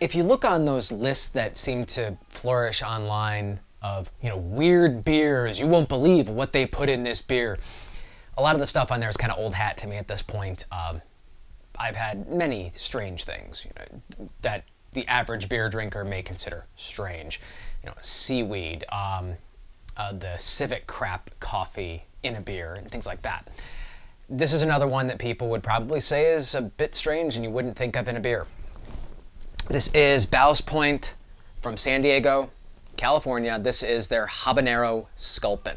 If you look on those lists that seem to flourish online of, weird beers, you won't believe what they put in this beer. A lot of the stuff on there is kind of old hat to me at this point. I've had many strange things, that the average beer drinker may consider strange. Seaweed, the civet crap coffee in a beer, and things like that. This is another one that people would probably say is a bit strange and you wouldn't think of in a beer. This is Ballast Point from San Diego, California. This is their Habanero Sculpin.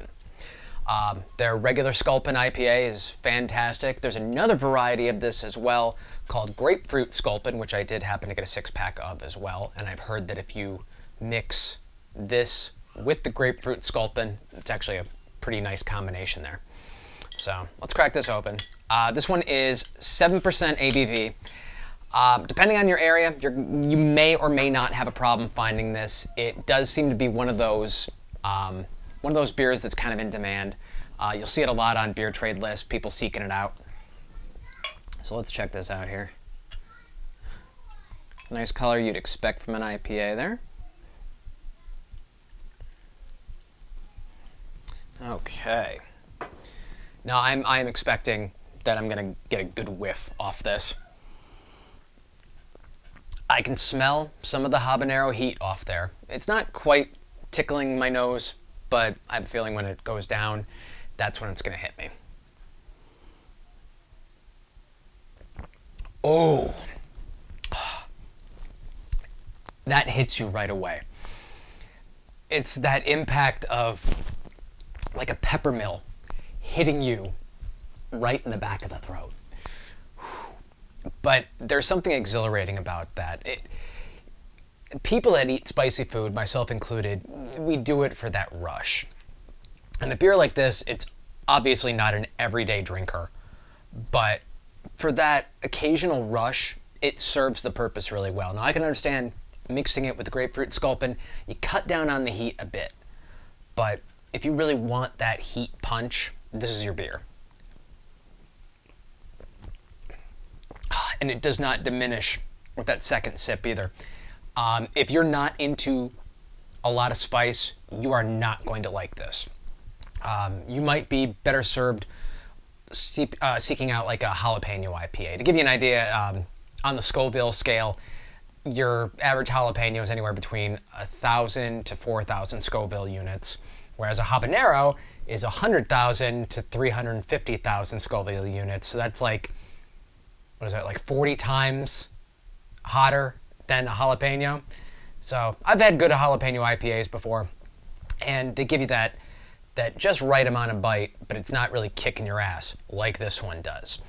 Their regular Sculpin IPA is fantastic. There's another variety of this as well called Grapefruit Sculpin, which I did happen to get a 6-pack of as well. And I've heard that if you mix this with the Grapefruit Sculpin, it's actually a pretty nice combination there. So let's crack this open. This one is 7% ABV. Depending on your area, you may or may not have a problem finding this. It does seem to be one of those beers that's kind of in demand. You'll see it a lot on beer trade lists, people seeking it out. So let's check this out here. Nice color you'd expect from an IPA there. Okay. Now I'm expecting that I'm gonna get a good whiff off this. I can smell some of the habanero heat off there. It's not quite tickling my nose, but I have a feeling when it goes down, that's when it's gonna hit me. Oh, that hits you right away. It's that impact of like a pepper mill hitting you right in the back of the throat. But there's something exhilarating about that. People that eat spicy food, myself included, we do it for that rush. And a beer like this, it's obviously not an everyday drinker, but for that occasional rush, it serves the purpose really well. Now I can understand mixing it with the Grapefruit Sculpin, you cut down on the heat a bit, but if you really want that heat punch, this is your beer. And it does not diminish with that second sip either. If you're not into a lot of spice, you are not going to like this. You might be better served seeking out like a jalapeno IPA. To give you an idea, on the Scoville scale, your average jalapeno is anywhere between 1,000 to 4,000 Scoville units, whereas a habanero is 100,000 to 350,000 Scoville units. So that's like, what is that, like 40 times hotter than a jalapeno. So I've had good jalapeno IPAs before, and they give you that just right amount of bite, but it's not really kicking your ass like this one does.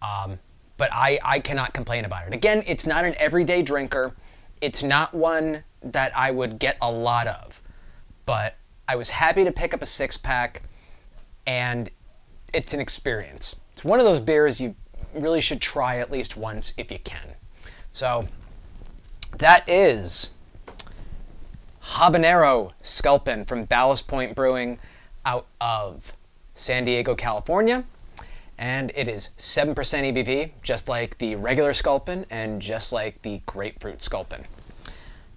But I cannot complain about it. Again, it's not an everyday drinker. It's not one that I would get a lot of, but I was happy to pick up a 6-pack, and it's an experience. It's one of those beers you really should try at least once if you can. So that is Habanero Sculpin from Ballast Point Brewing out of San Diego, California. And it is 7% ABV, just like the regular Sculpin and just like the Grapefruit Sculpin.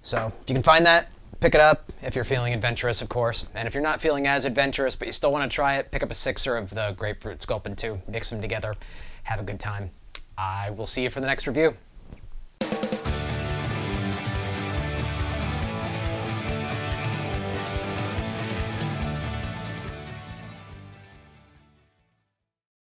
So if you can find that, pick it up if you're feeling adventurous, of course. And if you're not feeling as adventurous, but you still want to try it, pick up a 6er of the Grapefruit Sculpin too. Mix them together. Have a good time. I will see you for the next review.